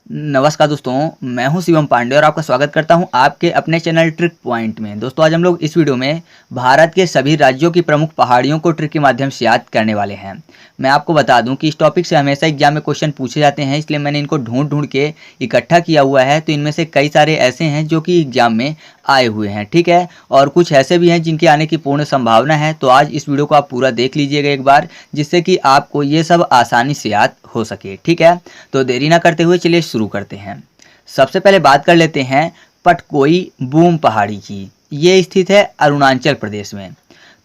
नमस्कार दोस्तों, मैं हूं शिवम पांडे और आपका स्वागत करता हूं आपके अपने चैनल ट्रिक पॉइंट में। दोस्तों आज हम लोग इस वीडियो में भारत के सभी राज्यों की प्रमुख पहाड़ियों को ट्रिक के माध्यम से याद करने वाले हैं। मैं आपको बता दूं कि इस टॉपिक से हमेशा एग्जाम में क्वेश्चन पूछे जाते हैं, इसलिए मैंने इनको ढूंढ ढूंढ के इकट्ठा किया हुआ है। तो इनमें से कई सारे ऐसे हैं जो कि एग्जाम में आए हुए हैं, ठीक है, और कुछ ऐसे भी हैं जिनके आने की पूर्ण संभावना है। तो आज इस वीडियो को आप पूरा देख लीजिएगा एक बार, जिससे कि आपको ये सब आसानी से याद हो सके, ठीक है। तो देरी ना करते हुए चलिए शुरू करते हैं। सबसे पहले बात कर लेते हैं पटकोई बूम पहाड़ी की। ये स्थित है अरुणाचल प्रदेश में।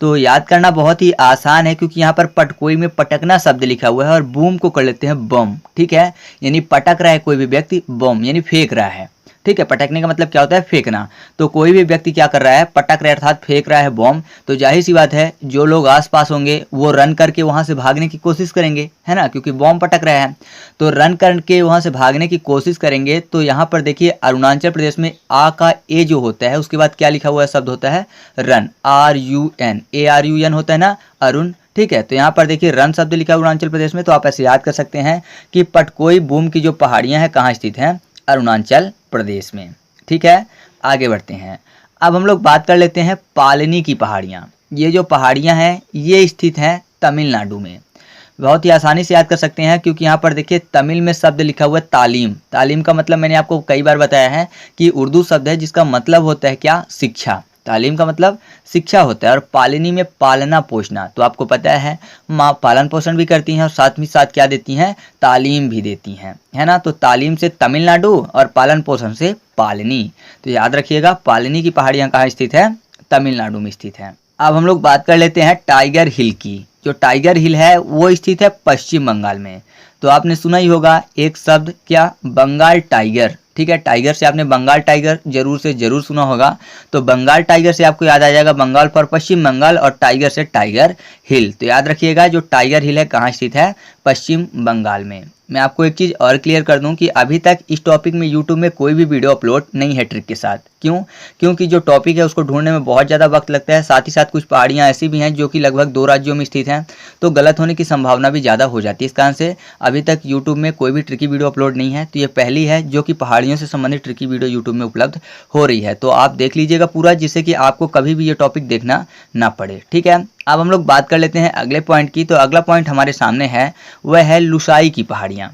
तो याद करना बहुत ही आसान है, क्योंकि यहाँ पर पटकोई में पटकना शब्द लिखा हुआ है और बूम को कर लेते हैं बम, ठीक है। यानी पटक रहा है कोई भी व्यक्ति, बम यानी फेंक रहा है, ठीक है। पटकने का मतलब क्या होता है? फेंकना। तो कोई भी व्यक्ति क्या कर रहा है? पटक रहा है अर्थात फेंक रहा है बम। तो जाहिर सी बात है जो लोग आसपास होंगे वो रन करके वहां से भागने की कोशिश करेंगे, है ना, क्योंकि बम पटक रहा है। तो रन करके वहां से भागने की कोशिश करेंगे। तो यहाँ पर देखिए अरुणाचल प्रदेश में आ का ए जो होता है उसके बाद क्या लिखा हुआ है शब्द होता है रन, RUN, ARUN होता है ना, अरुण, ठीक है। तो यहाँ पर देखिए रन शब्द लिखा है अरुणाचल प्रदेश में। तो आप ऐसे याद कर सकते हैं कि पटकोई बूम की जो पहाड़ियां हैं कहाँ स्थित हैं? अरुणाचल प्रदेश में, ठीक है। आगे बढ़ते हैं। अब हम लोग बात कर लेते हैं पालनी की पहाड़ियाँ। ये जो पहाड़ियाँ हैं ये स्थित हैं तमिलनाडु में। बहुत ही आसानी से याद कर सकते हैं, क्योंकि यहाँ पर देखिए तमिल में शब्द लिखा हुआ है तालीम। तालीम का मतलब मैंने आपको कई बार बताया है कि उर्दू शब्द है जिसका मतलब होता है क्या? शिक्षा। तालीम का मतलब शिक्षा होता है। और पालनी में पालना पोषना, तो आपको पता है माँ पालन पोषण भी करती हैं और साथ ही साथ क्या देती हैं? तालीम भी देती हैं, है ना। तो तालीम से तमिलनाडु और पालन पोषण से पालनी। तो याद रखिएगा पालनी की पहाड़ियाँ कहाँ स्थित है? तमिलनाडु में स्थित है। अब हम लोग बात कर लेते हैं टाइगर हिल की। जो टाइगर हिल है वो स्थित है पश्चिम बंगाल में। तो आपने सुना ही होगा एक शब्द क्या? बंगाल टाइगर, ठीक है। टाइगर से आपने बंगाल टाइगर जरूर से जरूर सुना होगा। तो बंगाल टाइगर से आपको याद आ जाएगा बंगाल फॉर पश्चिम बंगाल, और टाइगर से टाइगर हिल। तो याद रखिएगा जो टाइगर हिल है कहाँ स्थित है? पश्चिम बंगाल में। मैं आपको एक चीज़ और क्लियर कर दूं कि अभी तक इस टॉपिक में यूट्यूब में कोई भी वीडियो अपलोड नहीं है ट्रिक के साथ। क्यों? क्योंकि जो टॉपिक है उसको ढूंढने में बहुत ज़्यादा वक्त लगता है। साथ ही साथ कुछ पहाड़ियाँ ऐसी भी हैं जो कि लगभग 2 राज्यों में स्थित हैं, तो गलत होने की संभावना भी ज़्यादा हो जाती है। इस कारण से अभी तक यूट्यूब में कोई भी ट्रिकी वीडियो अपलोड नहीं है। तो ये पहली है जो कि पहाड़ियों से संबंधित ट्रिकी वीडियो यूट्यूब में उपलब्ध हो रही है। तो आप देख लीजिएगा पूरा, जिससे कि आपको कभी भी ये टॉपिक देखना ना पड़े, ठीक है। अब हम लोग बात कर लेते हैं अगले पॉइंट की। तो अगला पॉइंट हमारे सामने है वह है लुसाई की पहाड़ियाँ।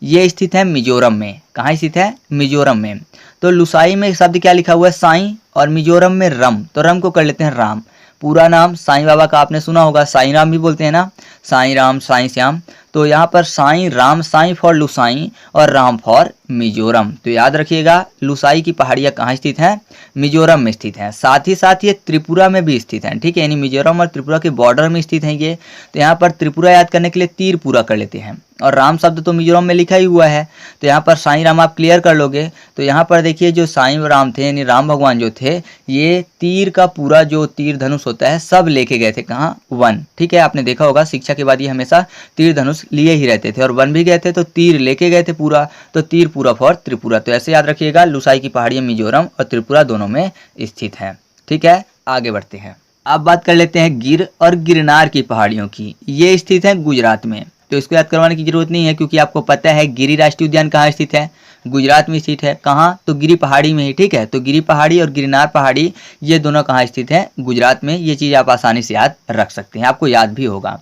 ये स्थित है मिजोरम में। कहाँ स्थित है? मिजोरम में। तो लुसाई में शब्द क्या लिखा हुआ है? साईं, और मिजोरम में रम। तो रम को कर लेते हैं राम। पूरा नाम साईं बाबा का आपने सुना होगा, साईं राम भी बोलते हैं ना, साईं राम साईं श्याम। तो यहाँ पर साईं राम, साईं फॉर लुसाई और राम फॉर मिजोरम। तो याद रखिएगा लुसाई की पहाड़ियाँ कहाँ स्थित हैं? मिजोरम में स्थित हैं। साथ ही साथ ये त्रिपुरा में भी स्थित हैं, ठीक है। यानी मिजोरम और त्रिपुरा के बॉर्डर में स्थित हैं ये। तो यहाँ पर त्रिपुरा याद करने के लिए तीर पूरा कर लेते हैं, और राम शब्द तो मिजोरम में लिखा ही हुआ है। तो यहाँ पर साईं राम आप क्लियर कर लोगे। तो यहाँ पर देखिए जो साईं राम थे यानी राम भगवान जो थे, ये तीर का पूरा जो तीर धनुष होता है सब लेके गए थे कहाँ? वन, ठीक है। आपने देखा होगा शिक्षा के बाद ये हमेशा तीर धनुष लिए ही रहते थे, और वन भी गए थे तो तीर लेके गए थे पूरा। तो तीर पूरा फॉर त्रिपुरा। तो ऐसे याद रखिएगा लुसाई की पहाड़ियाँ मिजोरम और त्रिपुरा दोनों में स्थित हैं, ठीक है। आगे बढ़ते हैं। अब बात कर लेते हैं गिर और गिरनार की पहाड़ियों की। ये स्थित है गुजरात में। तो इसको याद करवाने की जरूरत नहीं है, क्योंकि आपको पता है गिरी राष्ट्रीय उद्यान कहाँ स्थित है? गुजरात में स्थित है। कहाँ? तो गिरी पहाड़ी में ही, ठीक है। तो गिरी पहाड़ी और गिरनार पहाड़ी ये दोनों कहाँ स्थित है? गुजरात में। ये चीज़ आप आसानी से याद रख सकते हैं, आपको याद भी होगा।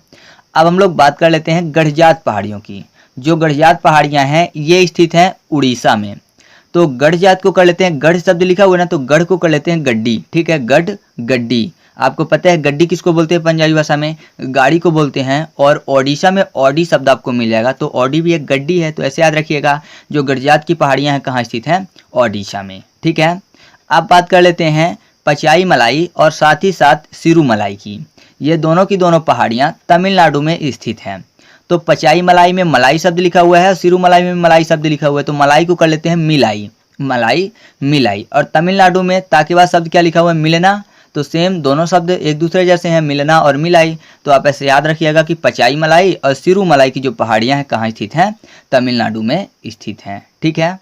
अब हम लोग बात कर लेते हैं गढ़जात पहाड़ियों की। जो गढ़जात पहाड़ियाँ हैं ये स्थित हैं उड़ीसा में। तो गढ़जात को कर लेते हैं, गढ़ शब्द लिखा हुआ है ना, तो गढ़ को कर लेते हैं गड्डी, ठीक है। गढ़ गड्डी। आपको पता है गड्डी किसको बोलते हैं? पंजाबी भाषा में गाड़ी को बोलते हैं, और ओडिशा में ऑडी शब्द आपको मिल जाएगा। तो ऑडी भी एक गड्डी है। तो ऐसे याद रखिएगा जो गढ़जात की पहाड़ियाँ हैं कहाँ स्थित हैं? ओडिशा में, ठीक है। अब बात कर लेते हैं पचाई मलाई और साथ ही साथ सिरूमलाई की। ये दोनों की दोनों पहाड़ियाँ तमिलनाडु में स्थित हैं। तो पचाई मलाई में मलाई शब्द लिखा हुआ है और सिरूमलाई में मलाई शब्द लिखा हुआ है। तो मलाई को कर लेते हैं मिलाई, मलाई मिलाई। और तमिलनाडु में ताके बाद शब्द क्या लिखा हुआ है? मिलना। तो सेम दोनों शब्द एक दूसरे जैसे हैं, मिलना और मिलाई। तो आप ऐसे याद रखिएगा कि पचाई मलाई और सिरूमलाई की जो पहाड़ियाँ हैं कहाँ स्थित हैं? तमिलनाडु में स्थित हैं, ठीक है।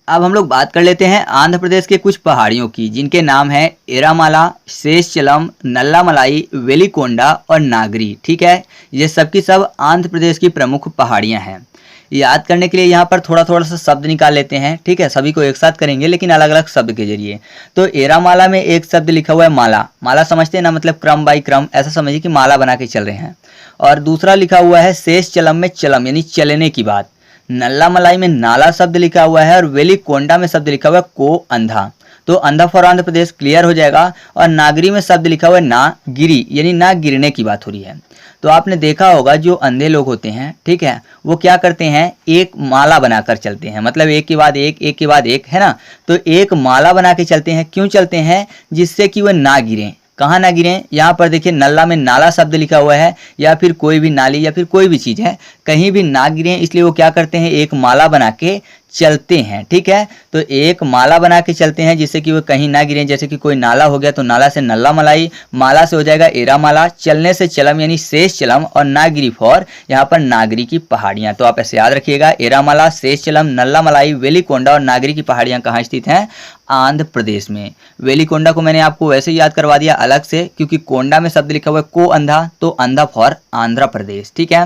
अब हम लोग बात कर लेते हैं आंध्र प्रदेश के कुछ पहाड़ियों की, जिनके नाम हैं एरामाला, शेषचलम, नल्लामलाई, वेलिकोंडा और नागरी, ठीक है। ये सब की सब आंध्र प्रदेश की प्रमुख पहाड़ियां हैं। याद करने के लिए यहाँ पर थोड़ा थोड़ा सा शब्द निकाल लेते हैं, ठीक है। सभी को एक साथ करेंगे लेकिन अलग अलग शब्द के जरिए। तो एरामाला में एक शब्द लिखा हुआ है माला, माला समझते हैं ना, मतलब क्रम बाई क्रम, ऐसा समझिए कि माला बना के चल रहे हैं। और दूसरा लिखा हुआ है शेष चलम में चलम यानी चलने की बात। नल्ला मलाई में नाला शब्द लिखा हुआ है और वेलिकोंडा में शब्द लिखा हुआ है को अंधा, तो अंधा फॉर आंध्र प्रदेश क्लियर हो जाएगा। और नागरी में शब्द लिखा हुआ है ना गिरी यानी ना गिरने की बात हो रही है। तो आपने देखा होगा जो अंधे लोग होते हैं, ठीक है, वो क्या करते हैं, एक माला बनाकर चलते हैं, मतलब एक के बाद एक के बाद एक, है ना। तो एक माला बना के चलते हैं, क्यों चलते हैं, जिससे कि वह ना गिरें। कहाँ ना गिरें, यहाँ पर देखिए नल्ला में नाला शब्द लिखा हुआ है, या फिर कोई भी नाली या फिर कोई भी चीज़ है, कहीं भी ना गिरें, इसलिए वो क्या करते हैं, एक माला बना के चलते हैं, ठीक है। तो एक माला बना के चलते हैं जिससे कि वो कहीं ना गिरें। जैसे कि कोई नाला हो गया तो नाला से नल्ला मलाई, माला से हो जाएगा एरा माला, चलने से चलम यानी शेष चलम, और नागरी फॉर यहाँ पर नागरी की पहाड़ियाँ। तो आप ऐसे याद रखिएगा, एरा माला, शेष चलम, नल्ला मलाई, वेलिकोंडा और नागरी की पहाड़ियाँ कहाँ स्थित हैं, आंध्र प्रदेश में। वेलिकोंडा को मैंने आपको वैसे ही याद करवा दिया अलग से, क्योंकि कोंडा में शब्द लिखा हुआ है को अंधा, तो अंधा फॉर आंध्र प्रदेश, ठीक है।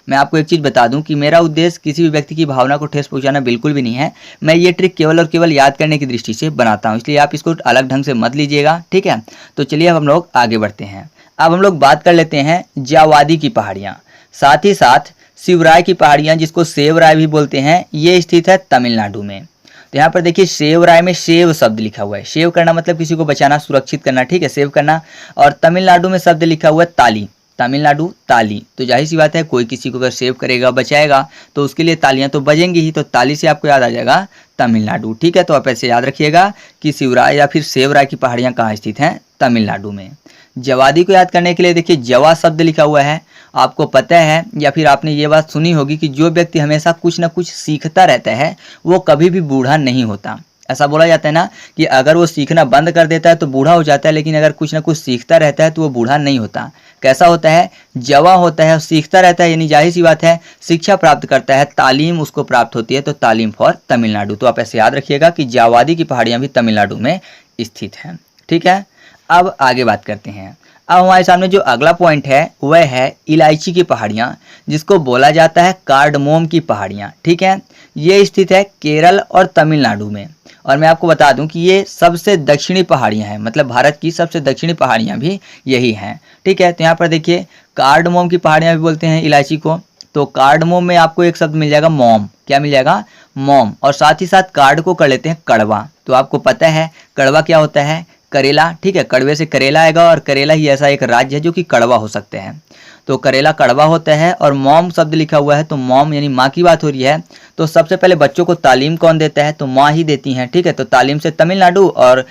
मैं आपको एक चीज़ बता दूं कि मेरा उद्देश्य किसी भी व्यक्ति की भावना को ठेस पहुंचाना बिल्कुल भी नहीं है। मैं ये ट्रिक केवल और केवल याद करने की दृष्टि से बनाता हूं, इसलिए आप इसको अलग ढंग से मत लीजिएगा, ठीक है। तो चलिए अब हम लोग आगे बढ़ते हैं। अब हम लोग बात कर लेते हैं जावादी की पहाड़ियाँ, साथ ही साथ शिवराय की पहाड़ियाँ, जिसको सेवराय भी बोलते हैं, ये स्थित है तमिलनाडु में। तो यहाँ पर देखिए सेवराय में सेव शब्द लिखा हुआ है, सेव करना मतलब किसी को बचाना, सुरक्षित करना, ठीक है, सेव करना। और तमिलनाडु में शब्द लिखा हुआ है ताली, तमिलनाडु ताली। तो जाहिर सी बात है, कोई किसी को अगर सेव करेगा, बचाएगा, तो उसके लिए तालियां तो बजेंगी ही, तो ताली से आपको याद आ जाएगा तमिलनाडु, ठीक है। तो आप ऐसे याद रखिएगा कि शिवराय या फिर सेवराय की पहाड़ियाँ कहाँ स्थित हैं, तमिलनाडु में। जवादी को याद करने के लिए देखिए जवा शब्द लिखा हुआ है। आपको पता है या फिर आपने ये बात सुनी होगी कि जो व्यक्ति हमेशा कुछ ना कुछ सीखता रहता है वो कभी भी बूढ़ा नहीं होता। ऐसा बोला जाता है ना कि अगर वो सीखना बंद कर देता है तो बूढ़ा हो जाता है, लेकिन अगर कुछ ना कुछ सीखता रहता है तो वो बूढ़ा नहीं होता। कैसा होता है, जवा होता है, सीखता रहता है, यानी जाहिर सी बात है शिक्षा प्राप्त करता है, तालीम उसको प्राप्त होती है, तो तालीम फॉर तमिलनाडु। तो आप ऐसे याद रखिएगा कि जावादी की पहाड़ियाँ भी तमिलनाडु में स्थित हैं, ठीक है। अब आगे बात करते हैं। अब हमारे सामने जो अगला पॉइंट है वह है इलायची की पहाड़ियाँ, जिसको बोला जाता है कार्डमोम की पहाड़ियाँ, ठीक है। ये स्थित है केरल और तमिलनाडु में। और मैं आपको बता दूं कि ये सबसे दक्षिणी पहाड़ियाँ हैं, मतलब भारत की सबसे दक्षिणी पहाड़ियाँ भी यही हैं, ठीक है। तो यहाँ पर देखिए कार्डमोम की पहाड़ियाँ भी बोलते हैं इलायची को। तो कार्डमोम में आपको एक शब्द मिल जाएगा मोम, क्या मिल जाएगा, मोम। और साथ ही साथ कार्ड को कर लेते हैं कड़वा। तो आपको पता है कड़वा क्या होता है, करेला, ठीक है, कड़वे से करेला आएगा, और करेला ही ऐसा एक राज्य है जो कि कड़वा हो सकते हैं। तो करेला कड़वा होता है। और मॉम शब्द लिखा हुआ है, तो मॉम यानी माँ की बात हो रही है। तो सबसे पहले बच्चों को तालीम कौन देता है, तो माँ ही देती हैं, ठीक है। तो तालीम से तमिलनाडु और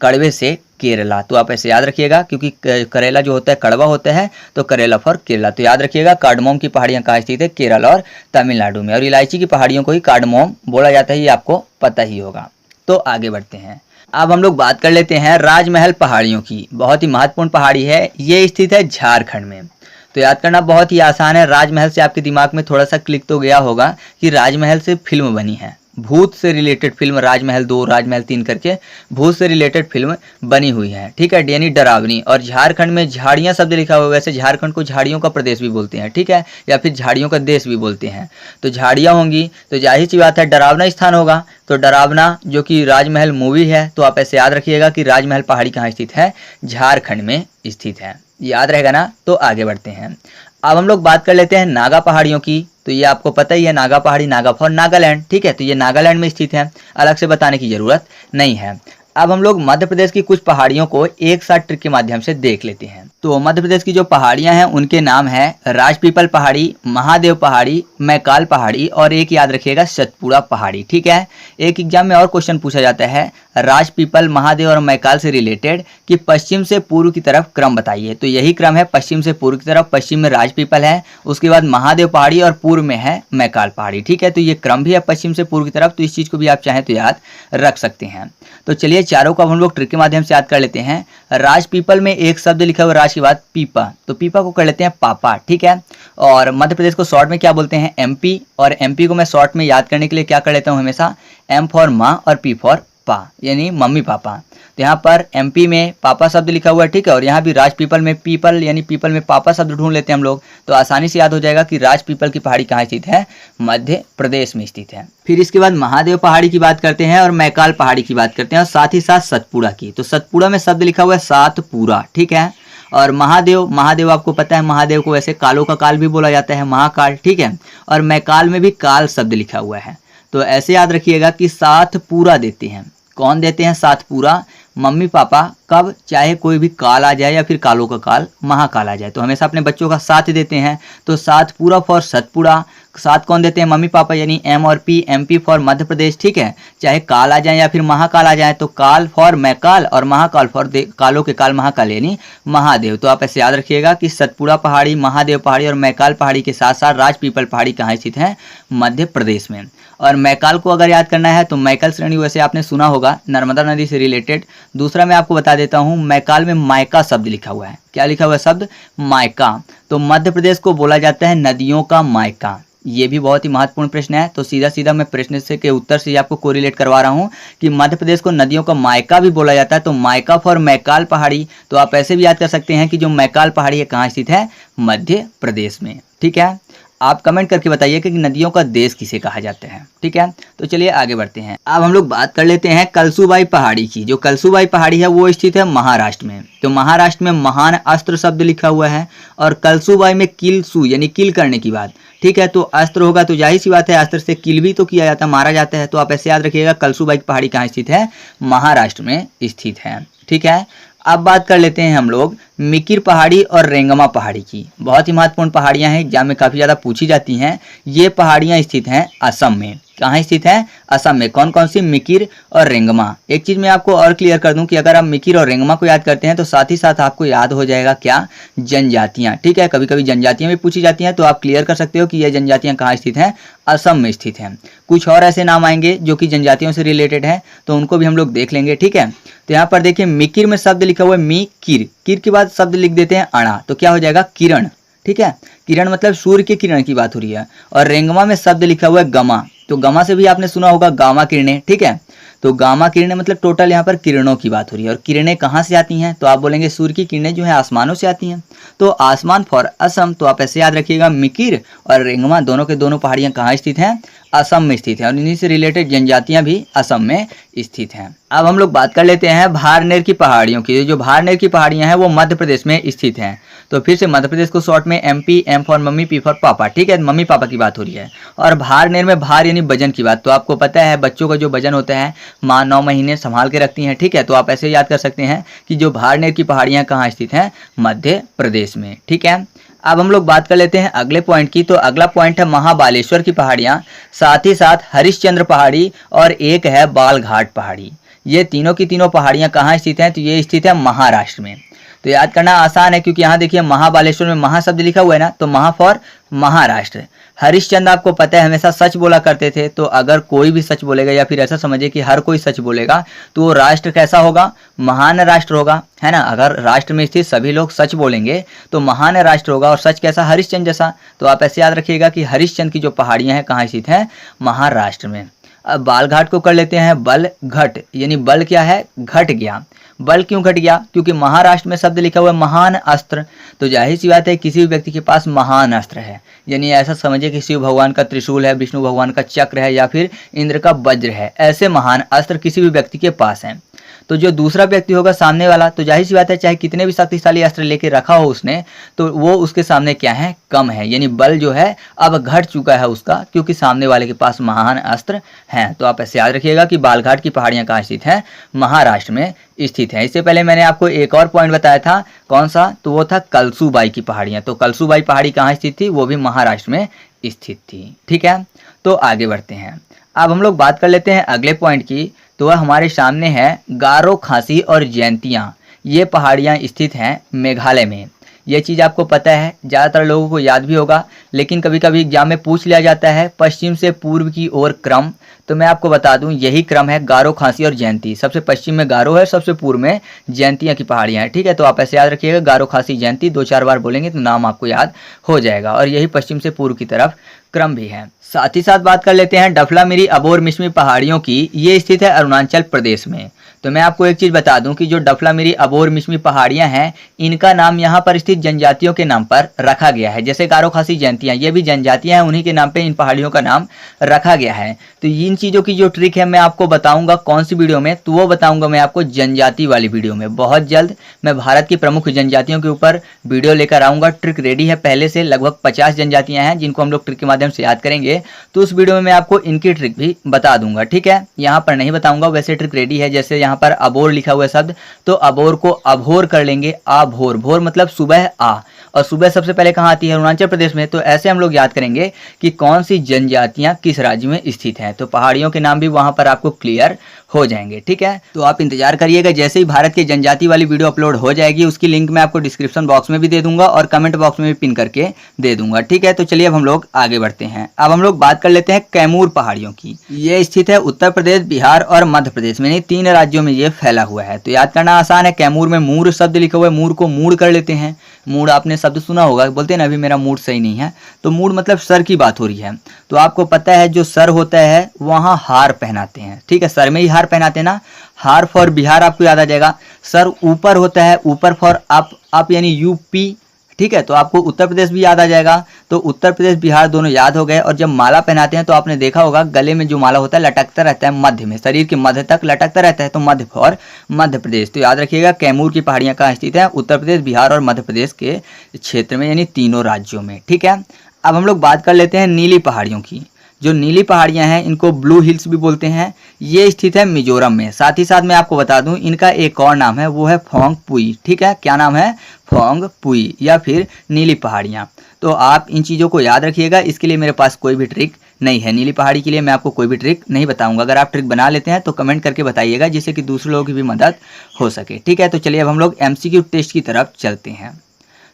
कड़वे से केरला। तो आप ऐसे याद रखिएगा, क्योंकि करेला जो होता है कड़वा होता है, तो करेला फॉर केरला। तो याद रखिएगा कार्डमोम की पहाड़ियाँ कहाँ स्थित है, केरल और तमिलनाडु में। और इलायची की पहाड़ियों को ही कार्डमोम बोला जाता है, ये आपको पता ही होगा। तो आगे बढ़ते हैं। अब हम लोग बात कर लेते हैं राजमहल पहाड़ियों की। बहुत ही महत्वपूर्ण पहाड़ी है, ये स्थित है झारखंड में। तो याद करना बहुत ही आसान है। राजमहल से आपके दिमाग में थोड़ा सा क्लिक तो गया होगा कि राजमहल से फिल्म बनी है, भूत से रिलेटेड फिल्म राजमहल 2, राजमहल 3 करके भूत से रिलेटेड फिल्म बनी हुई है, ठीक है, यानी डरावनी। और झारखंड में झाड़ियाँ शब्द लिखा हुआ है, वैसे झारखंड को झाड़ियों का प्रदेश भी बोलते हैं, ठीक है, या फिर झाड़ियों का देश भी बोलते हैं। तो झाड़ियाँ होंगी तो जाहिर सी बात है डरावना स्थान होगा। तो डरावना जो कि राजमहल मूवी है, तो आप ऐसे याद रखिएगा कि राजमहल पहाड़ी कहाँ स्थित है, झारखंड में स्थित है, याद रहेगा ना। तो आगे बढ़ते हैं। अब हम लोग बात कर लेते हैं नागा पहाड़ियों की। तो ये आपको पता ही है, नागा पहाड़ी, नागा फॉर नागालैंड, ठीक है। तो ये नागालैंड में स्थित है, अलग से बताने की जरूरत नहीं है। अब हम लोग मध्य प्रदेश की कुछ पहाड़ियों को एक साथ ट्रिक के माध्यम से देख लेते हैं। तो मध्य प्रदेश की जो पहाड़ियां हैं उनके नाम है राजपीपल पहाड़ी, महादेव पहाड़ी, मैकाल पहाड़ी, और एक याद रखिएगा सतपुड़ा पहाड़ी, ठीक है। एक एग्जाम में और क्वेश्चन पूछा जाता है राजपीपल, महादेव और मैकाल से रिलेटेड कि पश्चिम से पूर्व की तरफ क्रम बताइए। तो यही क्रम है, पश्चिम से पूर्व की तरफ। पश्चिम में राजपीपल है, उसके बाद महादेव पहाड़ी और पूर्व में है मैकाल पहाड़ी, ठीक है। तो ये क्रम भी है पश्चिम से पूर्व की तरफ। तो इस चीज को भी आप चाहें तो याद रख सकते हैं। तो चलिए चारों को अब हम लोग ट्रिक के माध्यम से याद कर लेते हैं। राजपीपल में एक शब्द लिखा हुआ राज के बाद पीपा, तो पीपा को कर लेते हैं पापा, ठीक है। और मध्य प्रदेश को शॉर्ट में क्या बोलते हैं, एमपी। और एमपी को मैं शॉर्ट में याद करने के लिए क्या कर लेता हूँ हमेशा, एम फॉर माँ और पी फॉर पप्पा यानी मम्मी पापा। तो यहाँ पर एमपी में पापा शब्द लिखा हुआ है, ठीक है। और यहाँ भी राजपीपल में पीपल यानी पीपल में पापा शब्द ढूंढ लेते हैं हम लोग, तो आसानी से याद हो जाएगा कि राजपीपल की पहाड़ी कहाँ स्थित है, मध्य प्रदेश में स्थित है। फिर इसके बाद महादेव पहाड़ी की बात करते हैं और मैकाल पहाड़ी की बात करते हैं, और साथ ही साथ सतपुड़ा की। तो सतपुड़ा में शब्द लिखा हुआ है सातपुरा, ठीक है। और महादेव, महादेव आपको पता है, महादेव को वैसे कालों का काल भी बोला जाता है, महाकाल, ठीक है। और मैकाल में भी काल शब्द लिखा हुआ है। तो ऐसे याद रखिएगा कि सातपुरा देते हैं, कौन देते हैं, सातपुरा मम्मी पापा, कब, चाहे कोई भी काल आ जाए या फिर कालों का काल, महाकाल आ जाए, तो हमेशा अपने बच्चों का साथ देते हैं। तो सातपुरा फॉर सतपुड़ा, साथ कौन देते हैं, मम्मी पापा, यानी एम और P, MP for Madhya Pradesh, ठीक है। चाहे काल आ जाए या फिर महाकाल आ जाए, तो काल फॉर मैकाल और महाकाल फॉर कालों के काल महाकाल यानी महादेव। तो आप ऐसे याद रखिएगा कि सतपुड़ा पहाड़ी, महादेव पहाड़ी और मैकाल पहाड़ी के साथ साथ राजपीपल पहाड़ी कहाँ स्थित है, मध्य प्रदेश में। और मैकाल को अगर याद करना है तो मैकल श्रेणी वैसे आपने सुना होगा, नर्मदा नदी से रिलेटेड। दूसरा मैं आपको बता देता हूँ, मैकाल में मायका शब्द लिखा हुआ है। क्या लिखा हुआ है शब्द, मायका। तो मध्य प्रदेश को बोला जाता है नदियों का मायका। ये भी बहुत ही महत्वपूर्ण प्रश्न है, तो सीधा सीधा मैं प्रश्न से के उत्तर से आपको कोरिलेट करवा रहा हूँ कि मध्य प्रदेश को नदियों का मायका भी बोला जाता है। तो मायका फॉर मैकाल पहाड़ी, तो आप ऐसे भी याद कर सकते हैं कि जो मैकाल पहाड़ी है कहाँ स्थित है, मध्य प्रदेश में, ठीक है। आप कमेंट करके बताइए कि नदियों का देश किसे कहा जाता है, ठीक है। तो चलिए आगे बढ़ते हैं। अब हम लोग बात कर लेते हैं कलसूबाई पहाड़ी की। जो कलसूबाई पहाड़ी है वो स्थित है महाराष्ट्र में। तो महाराष्ट्र में महान अस्त्र शब्द लिखा हुआ है, और कलसूबाई में किलसू यानी किल करने की बात, ठीक है। तो अस्त्र होगा तो जाहिर सी बात है अस्त्र से किल भी तो किया जाता है, मारा जाता है। तो आप ऐसे याद रखिएगा कलसूबाई पहाड़ी कहाँ स्थित है, महाराष्ट्र में स्थित है, ठीक है। अब बात कर लेते हैं हम लोग मिकिर पहाड़ी और रेंगमा पहाड़ी की। बहुत ही महत्वपूर्ण पहाड़ियां हैं, एग्जाम में काफ़ी ज़्यादा पूछी जाती हैं। ये पहाड़ियां स्थित हैं असम में। कहाँ स्थित है, असम में। कौन कौन सी, मिकिर और रेंगमा। एक चीज़ मैं आपको और क्लियर कर दूं कि अगर आप मिकिर और रेंगमा को याद करते हैं तो साथ ही साथ आपको याद हो जाएगा क्या, जनजातियाँ, ठीक है। कभी कभी जनजातियाँ भी पूछी जाती हैं, तो आप क्लियर कर सकते हो कि ये जनजातियाँ कहाँ स्थित हैं, असम में स्थित हैं। कुछ और ऐसे नाम आएंगे जो कि जनजातियों से रिलेटेड है, तो उनको भी हम लोग देख लेंगे, ठीक है। तो यहाँ पर देखिए मिकिर में शब्द लिखा हुआ है मी किर, किर के बाद शब्द लिख देते हैं अणा, तो क्या हो जाएगा, किरण, ठीक है। किरण मतलब सूर्य के किरण की बात हो रही है। और रेंगमा में शब्द लिखा हुआ है गमा, तो गमा से भी आपने सुना होगा गामा किरणें, ठीक है। तो गामा किरणें मतलब टोटल यहाँ पर किरणों की बात हो रही है। और किरणें कहाँ से आती हैं, तो आप बोलेंगे सूर्य की किरणें जो है आसमानों से आती हैं। तो आसमान फॉर असम, तो आप ऐसे याद रखिएगा मिकिर और रेंगमा दोनों के दोनों पहाड़ियाँ कहाँ स्थित हैं, असम में स्थित है। और इन्हीं से रिलेटेड जनजातियाँ भी असम में स्थित हैं। अब हम लोग बात कर लेते हैं भारनेर की पहाड़ियों की। जो भारनेर की पहाड़ियाँ हैं वो मध्य प्रदेश में स्थित हैं। तो फिर से मध्य प्रदेश को शॉर्ट में MP, M for mummy, P for papa, ठीक है। मम्मी पापा की बात हो रही है। और भारनेर में भार यानी वजन की बात, तो आपको पता है बच्चों का जो वजन होता है माँ 9 महीने संभाल के रखती हैं, ठीक है। तो आप ऐसे याद कर सकते हैं कि जो भारनेर की पहाड़ियाँ कहाँ स्थित हैं, मध्य प्रदेश में, ठीक है। अब हम लोग बात कर लेते हैं अगले पॉइंट की। तो अगला पॉइंट है महाबालेश्वर की पहाड़ियाँ, साथ ही साथ हरिश्चंद्र पहाड़ी और एक है बालघाट पहाड़ी। ये तीनों की तीनों पहाड़ियाँ कहाँ स्थित हैं, तो ये स्थित है महाराष्ट्र में। तो याद करना आसान है क्योंकि यहाँ देखिए महाबालेश्वर में महा शब्द लिखा हुआ है ना, तो महा फॉर महाराष्ट्र। हरिश्चंद्र आपको पता है हमेशा सच बोला करते थे, तो अगर कोई भी सच बोलेगा या फिर ऐसा समझिए कि हर कोई सच बोलेगा तो वो राष्ट्र कैसा होगा, महान राष्ट्र होगा, है ना। अगर राष्ट्र में स्थित सभी लोग सच बोलेंगे तो महान राष्ट्र होगा। और सच कैसा, हरिश्चंद्र जैसा। तो आप ऐसे याद रखिएगा कि हरिश्चंद्र की जो पहाड़ियाँ हैं कहाँ स्थित हैं, महाराष्ट्र में। अब बालघाट को कर लेते हैं बल घट, यानी बल क्या है, घट गया। बल क्यों घट गया, क्योंकि महाराष्ट्र में शब्द लिखा हुआ है महान अस्त्र। तो जाहिर सी बात है किसी भी व्यक्ति के पास महान अस्त्र है, यानी ऐसा समझिए कि शिव भगवान का त्रिशूल है, विष्णु भगवान का चक्र है या फिर इंद्र का वज्र है। ऐसे महान अस्त्र किसी भी व्यक्ति के पास हैं। तो जो दूसरा व्यक्ति होगा सामने वाला, तो जाहिर सी बात है चाहे कितने भी शक्तिशाली अस्त्र लेके रखा हो उसने, तो वो उसके सामने क्या है, कम है। यानी बल जो है अब घट चुका है उसका, क्योंकि सामने वाले के पास महान अस्त्र हैं। तो आप ऐसे याद रखिएगा कि बालघाट की पहाड़ियाँ कहाँ स्थित हैं, महाराष्ट्र में स्थित है। इससे पहले मैंने आपको एक और पॉइंट बताया था, कौन सा, तो वो था कलसूबाई की पहाड़ियाँ। तो कलसूबाई पहाड़ी कहाँ स्थित थी, वो भी महाराष्ट्र में स्थित थी, ठीक है। तो आगे बढ़ते हैं। अब हम लोग बात कर लेते हैं अगले पॉइंट की। तो वह हमारे सामने है गारो, खासी और जयंतियाँ। ये पहाड़ियाँ स्थित हैं मेघालय में। ये चीज़ आपको पता है, ज़्यादातर लोगों को याद भी होगा, लेकिन कभी कभी एग्जाम में पूछ लिया जाता है पश्चिम से पूर्व की ओर क्रम। तो मैं आपको बता दूं यही क्रम है गारो, खासी और जयंती। सबसे पश्चिम में गारो है, सबसे पूर्व में जयंतियाँ की पहाड़ियाँ हैं। ठीक है, तो आप ऐसे याद रखिएगा, गारो, खासी, जयंती 2-4 बार बोलेंगे तो नाम आपको याद हो जाएगा। और यही पश्चिम से पूर्व की तरफ क्रम भी है। साथ ही साथ बात कर लेते हैं डफलामिरी, अबोर, मिश्मी पहाड़ियों की। ये स्थित है अरुणाचल प्रदेश में। तो मैं आपको एक चीज़ बता दूं कि जो डफलामिरी, अबोर, मिश्मी पहाड़ियां हैं, इनका नाम यहाँ पर स्थित जनजातियों के नाम पर रखा गया है। जैसे गारो, खासी, जयंतियाँ, ये भी जनजातियां हैं, उन्हीं के नाम पे इन पहाड़ियों का नाम रखा गया है। तो इन चीज़ों की जो ट्रिक है मैं आपको बताऊंगा कौन सी वीडियो में, तो वो बताऊंगा मैं आपको जनजाति वाली वीडियो में। बहुत जल्द मैं भारत की प्रमुख जनजातियों के ऊपर वीडियो लेकर आऊँगा। ट्रिक रेडी है पहले से, लगभग 50 जनजातियाँ हैं जिनको हम लोग ट्रिक के माध्यम से याद करेंगे। तो उस वीडियो में मैं आपको इनकी ट्रिक भी बता दूंगा। ठीक है, यहाँ पर नहीं बताऊंगा, वैसे ट्रिक रेडी है। जैसे यहाँ पर अबोर लिखा हुआ है शब्द, तो अबोर को अभोर कर लेंगे, आभोर। भोर मतलब सुबह आ, और सुबह सबसे पहले कहाँ आती है? अरुणाचल प्रदेश में। तो ऐसे हम लोग याद करेंगे कि कौन सी जनजातियां किस राज्य में स्थित हैं। तो पहाड़ियों के नाम भी वहां पर आपको क्लियर हो जाएंगे। ठीक है, तो आप इंतजार करिएगा, जैसे ही भारत की जनजाति वाली वीडियो अपलोड हो जाएगी उसकी लिंक मैं आपको डिस्क्रिप्शन बॉक्स में भी दे दूंगा और कमेंट बॉक्स में भी पिन करके दे दूंगा। ठीक है, तो चलिए अब हम लोग आगे बढ़ते हैं। अब हम लोग बात कर लेते हैं कैमूर पहाड़ियों की। ये स्थित है उत्तर प्रदेश, बिहार और मध्य प्रदेश में, 3 राज्यों में ये फैला हुआ है। तो याद करना आसान है। कैमूर में मूर शब्द लिखा हुआ है, मूर को मूड कर लेते हैं। मूड आपने शब्द सुना होगा, बोलते हैं ना अभी मेरा मूड सही नहीं है, तो मूड मतलब सर की बात हो रही है। तो आपको पता है जो सर होता है वहाँ हार पहनाते हैं। ठीक है, सर में ही हार पहनाते हैं ना। हार फॉर बिहार आपको याद आ जाएगा। सर ऊपर होता है, ऊपर फॉर अप यानी यूपी। ठीक है, तो आपको उत्तर प्रदेश भी याद आ जाएगा। तो उत्तर प्रदेश, बिहार दोनों याद हो गए। और जब माला पहनाते हैं तो आपने देखा होगा गले में जो माला होता है लटकता रहता है मध्य में, शरीर के मध्य तक लटकता रहता है, तो मध्य फॉर मध्य प्रदेश। तो याद रखिएगा कैमूर की पहाड़ियाँ कहाँ स्थित है? उत्तर प्रदेश, बिहार और मध्य प्रदेश के क्षेत्र में, यानी तीनों राज्यों में। ठीक है, अब हम लोग बात कर लेते हैं नीली पहाड़ियों की। जो नीली पहाड़ियां हैं इनको ब्लू हिल्स भी बोलते हैं। ये स्थित है मिजोरम में। साथ ही साथ मैं आपको बता दूं इनका एक और नाम है, वो है फोंग पुई। ठीक है, क्या नाम है? फोंग पुई या फिर नीली पहाड़ियां। तो आप इन चीज़ों को याद रखिएगा। इसके लिए मेरे पास कोई भी ट्रिक नहीं है। नीली पहाड़ी के लिए मैं आपको कोई भी ट्रिक नहीं बताऊंगा। अगर आप ट्रिक बना लेते हैं तो कमेंट करके बताइएगा, जिससे कि दूसरे लोगों की भी मदद हो सके। ठीक है, तो चलिए अब हम लोग MCQ टेस्ट की तरफ चलते हैं।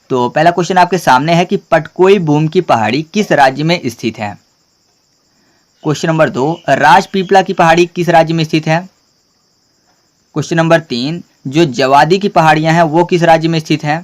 तो पहला क्वेश्चन आपके सामने है कि पटकोई बूम की पहाड़ी किस राज्य में स्थित है? क्वेश्चन नंबर 2, राजपीपला की पहाड़ी किस राज्य में स्थित है? क्वेश्चन नंबर 3, जो जवादी की पहाड़ियां हैं वो किस राज्य में स्थित हैं?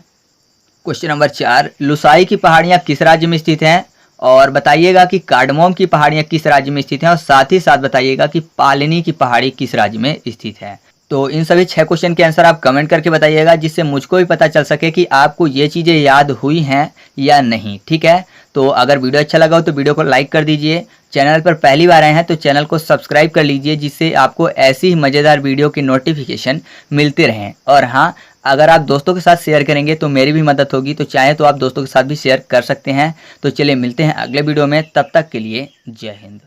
क्वेश्चन नंबर 4, लुसाई की पहाड़ियां किस राज्य में स्थित हैं? और बताइएगा कि कार्डमोम की पहाड़ियां किस राज्य में स्थित हैं, और साथ ही साथ बताइएगा कि पालनी की पहाड़ी किस राज्य में स्थित है। तो इन सभी 6 क्वेश्चन के आंसर आप कमेंट करके बताइएगा, जिससे मुझको भी पता चल सके कि आपको ये चीज़ें याद हुई हैं या नहीं। ठीक है, तो अगर वीडियो अच्छा लगा हो तो वीडियो को लाइक कर दीजिए। चैनल पर पहली बार आए हैं तो चैनल को सब्सक्राइब कर लीजिए, जिससे आपको ऐसी ही मज़ेदार वीडियो की नोटिफिकेशन मिलते रहें। और हाँ, अगर आप दोस्तों के साथ शेयर करेंगे तो मेरी भी मदद होगी, तो चाहे तो आप दोस्तों के साथ भी शेयर कर सकते हैं। तो चलिए मिलते हैं अगले वीडियो में, तब तक के लिए जय हिंद।